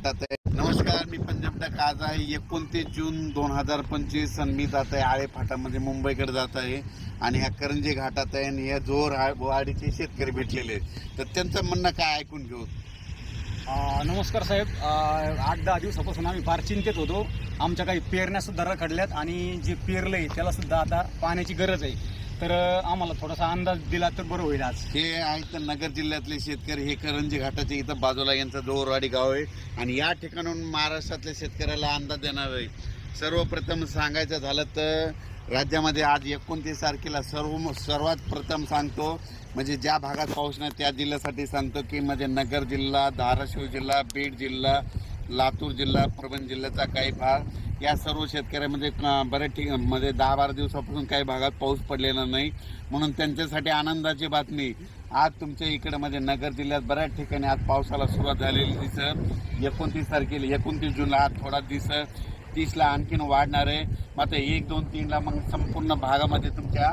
घाटात आहे. नमस्कार, मी पंजाब टक. आज आहे 29 जून 2025 आणि मी जात आहे आळे फाटामध्ये मुंबईकडे जात आहे आणि ह्या करंजी घाटात आहे आणि ह्या जोर वाडीचे शेतकरी भेटलेले आहेत, तर त्यांचं म्हणणं काय ऐकून घेऊ. नमस्कार साहेब. 8-10 दिवसापासून आम्ही फार चिंतेत होतो. आमच्या काही पेरण्या सुद्धा रखडल्यात आणि जे पेरलंय त्याला सुद्धा आता पाण्याची गरज आहे. तर आम्हाला थोडासा अंदाज दिला तर बरं होईल. आज हे आहेत नगर जिल्ह्यातले शेतकरी, हे करंजी घाटाच्या इथं बाजूला यांचं जोरवाडी गाव आहे आणि या ठिकाणून महाराष्ट्रातल्या शेतकऱ्याला अंदाज देणार आहे. सर्वप्रथम सांगायचं झालं तर राज्यामध्ये आज 29 तारखेला सर्वात प्रथम सांगतो, म्हणजे ज्या भागात पाऊस नाही त्या जिल्ह्यासाठी सांगतो की म्हणजे नगर जिल्हा, धाराशिव जिल्हा, बीड जिल्हा, लातूर जिल्हा, परभणी जिल्ह्याचा काही भाग, या सर्व शेतकऱ्यामध्ये बऱ्याच ठिकाणी 10-12 दिवसापासून काही भागात पाऊस पडलेला नाही, म्हणून त्यांच्यासाठी आनंदाची बातमी. आज तुमच्या इकडे म्हणजे नगर जिल्ह्यात बऱ्याच ठिकाणी आज पावसाला सुरुवात झालेली दिसत. 29 तारखेला 29 जूनला आज थोडा दिसत, 30ला आणखीन वाढणार आहे. मात्र 1, 2, 3ला मग संपूर्ण भागामध्ये तुमच्या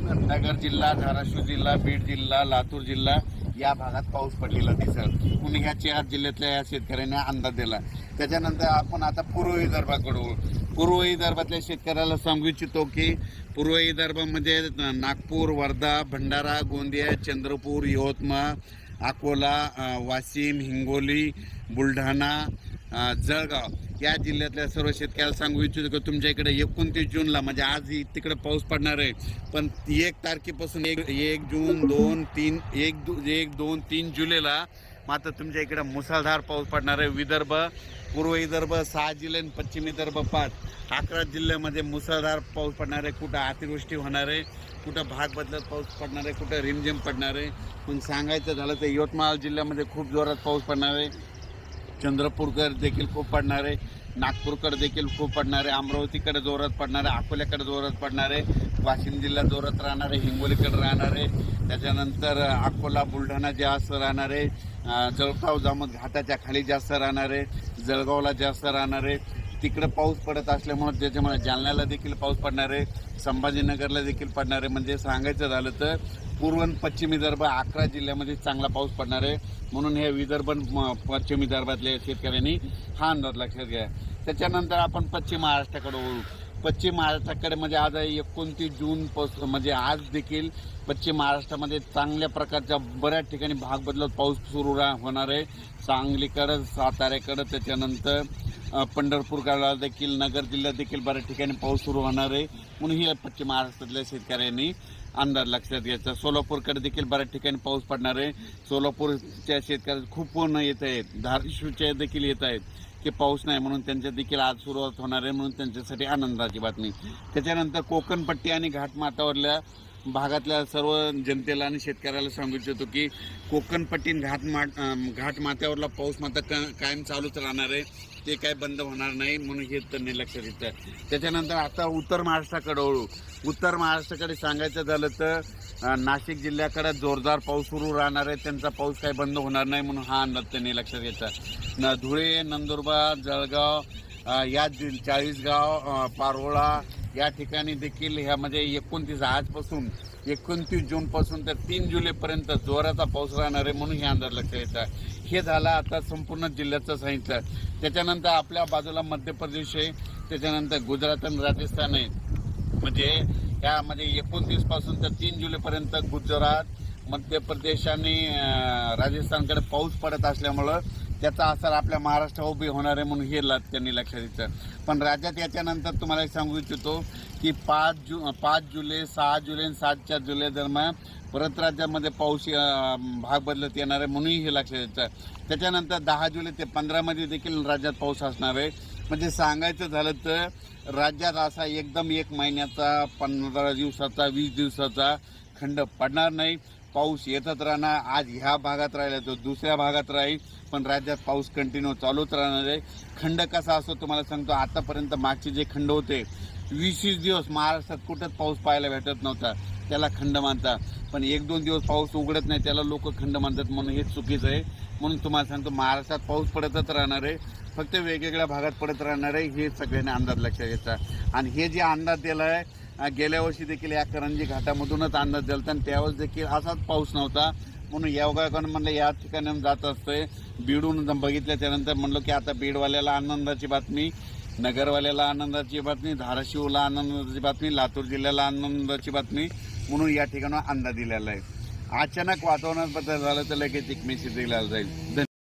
नगर जिल्हा, धाराशिव जिल्हा, बीड जिल्हा, लातूर जिल्हा या भागात पाऊस पडलेला दिसत. म्हणून ह्या 4 जिल्ह्यातल्या या शेतकऱ्यांनी अंदाज दिला. त्याच्यानंतर आपण आता पूर्व विदर्भाकडे, पूर्व विदर्भातल्या शेतकऱ्याला सांगू इच्छितो की पूर्व विदर्भामध्ये नागपूर, वर्धा, भंडारा, गोंदिया, चंद्रपूर, यवतमाळ, अकोला, वाशिम, हिंगोली, बुलढाणा, जळगाव या जिल्ह्यातल्या सर्व शेतकऱ्याला सांगू इच्छितो की तुमच्या इकडे 29 जूनला म्हणजे आज तिकडे पाऊस पडणार आहे, पण 1 तारखेपासून 1 जून 2, 3, 1, 2, 3 जुलैला मात्र तुमच्या इकडे मुसळधार पाऊस पडणार आहे. विदर्भ, पूर्व विदर्भ 6 जिल्हे आणि पश्चिम विदर्भ 5, 11 जिल्ह्यामध्ये मुसळधार पाऊस पडणार आहे. कुठं अतिवृष्टी होणार आहे, कुठं भाग बदलत पाऊस पडणार आहे, कुठं रिमझिम पडणार आहे. पण सांगायचं झालं तर यवतमाळ जिल्ह्यामध्ये खूप जोरात पाऊस पडणार आहे, चंद्रपूरकर देखील खूप पडणार आहे, नागपूरकडे देखील खूप पडणार आहे, अमरावतीकडे जोरात पडणार आहे, अकोल्याकडे जोरात पडणार आहे, वाशिम जिल्ह्यात जोरात राहणार आहे, हिंगोलीकडे राहणार आहे, त्याच्यानंतर अकोला, बुलढाणा जास्त राहणार आहे, जळगाव जामोद घाटाच्या खाली जास्त राहणार आहे, जळगावला जास्त राहणार आहे. तिकडे पाऊस पडत असल्यामुळे त्याच्यामुळे जालन्याला देखील पाऊस पडणार आहे, संभाजीनगरला देखील पडणार आहे. म्हणजे सांगायचं झालं तर पूर्व आणि पश्चिम विदर्भ 11 जिल्ह्यामध्ये चांगला पाऊस पडणार आहे. म्हणून हे विदर्भ पश्चिम विदर्भातल्या शेतकऱ्यांनी हा अंदाज लक्षात घ्या. त्याच्यानंतर आपण पश्चिम महाराष्ट्राकडे वळू. पश्चिम महाराष्ट्राकडे म्हणजे आज 29 जून म्हणजे आज देखील पश्चिम महाराष्ट्रामध्ये चांगल्या प्रकारच्या बऱ्याच ठिकाणी भाग बदलत पाऊस सुरू होणार आहे. सांगलीकडं, साताऱ्याकडं, त्याच्यानंतर पंढरपूरकडे देखील, नगर जिल्ह्यात देखील बऱ्याच ठिकाणी पाऊस सुरू होणार आहे. म्हणून ही पश्चिम महाराष्ट्रातल्या शेतकऱ्यांनी अंदाज लक्षात घ्यायचा. सोलापूरकडे देखील बऱ्याच ठिकाणी पाऊस पडणार आहे. सोलापूरच्या शेतकऱ्यांना खूप पूर्ण येत आहेत, धाराशिवच्या देखील येत आहेत की पाऊस नाही, म्हणून त्यांच्या देखील आज सुरुवात होणार आहे, म्हणून त्यांच्यासाठी आनंदाची बातमी. त्याच्यानंतर कोकणपट्टी आणि घाटमाथ्यावरल्या भागातल्या सर्व जनतेला आणि शेतकऱ्याला सांगू इच्छितो की कोकणपट्टी घाटमाथ्यावरला पाऊस मात्र कायम चालूच राहणार आहे, ते काय बंद होणार नाही, म्हणून हे त्यांनी लक्षात येतं. त्याच्यानंतर आता उत्तर महाराष्ट्राकडे वळू. उत्तर महाराष्ट्राकडे सांगायचं झालं तर नाशिक जिल्ह्याकडे जोरदार पाऊस सुरू राहणार आहे, त्यांचा पाऊस काही बंद होणार नाही, म्हणून हा अंदाज त्यांनी लक्षात घेतला. धुळे, नंदुरबार, जळगाव या 40गाव, पारोळा या ठिकाणी देखील ह्यामध्ये 29 आजपासून 29 जूनपासून तर 3 जुलैपर्यंत जोराचा पाऊस राहणार आहे, म्हणून हे अंदाज लक्षात येतात. हे झालं आता संपूर्ण जिल्ह्याचं सांगितलं. त्याच्यानंतर आपल्या बाजूला मध्य प्रदेश आहे, त्याच्यानंतर गुजरात आणि राजस्थान आहे. म्हणजे यामध्ये 29 पासून तर 3 जुलैपर्यंत गुजरात, मध्य प्रदेश आणि राजस्थानकडे पाऊस पडत असल्यामुळं त्याचा असर आपल्या महाराष्ट्रावर उभी होणार आहे, म्हणून हे त्यांनी लक्षात घेतलं. पण राज्यात याच्यानंतर तुम्हाला एक सांगू इच्छितो की 5 जुलै, 6 जुलै आणि 7 जुलै दरम्यान परत राज्यामध्ये पाऊस भाग बदलत येणार आहे, म्हणूनही हे लक्षात येतं. त्याच्यानंतर 10 जुलै ते 15 मध्ये देखील राज्यात पाऊस असणार आहे. म्हणजे सांगायचं झालं तर राज्यात असा एकदम 1 महिन्याचा, 15 दिवसाचा, 20 दिवसाचा खंड पडणार नाही. पाऊस येतच राहणार. आज ह्या भागात राहिला तो दुसऱ्या भागात राहील, पण राज्यात पाऊस कंटिन्यू चालूच राहणार आहे. खंड कसा असतो तुम्हाला सांगतो. आतापर्यंत मागचे जे खंड होते 20 दिवस महाराष्ट्रात कुठंच पाऊस पाहायला भेटत नव्हता, त्याला खंड मानतात. पण 1-2 दिवस पाऊस उघडत नाही त्याला लोक खंड मानतात, म्हणून हे चुकीचं आहे. म्हणून तुम्हाला सांगतो महाराष्ट्रात पाऊस पडतच राहणार आहे, फक्त वेगवेगळ्या भागात पडत राहणार आहे, हे सगळ्यांनी अंदाज लक्षात घ्यायचा. आणि हे जे अंदाज दिला आहे गेल्या वर्षी देखील या करंजी घाटामधूनच अंदाज दिला आणि त्यावेळेस देखील असाच पाऊस नव्हता, म्हणून योगायोगानं म्हणलं या ठिकाणी जात असतोय. बीडहून बघितलं त्यानंतर म्हणलो की आता बीडवाल्याला आनंदाची बातमी, नगरवाल्याला आनंदाची बातमी, धाराशिवला आनंदाची बातमी, लातूर जिल्ह्याला आनंदाची बातमी म्हणून या ठिकाणी अंदाज दिलेला आहे. अचानक वातावरणात बदल झाला तर लगेच एक मेसेज दिला जाईल.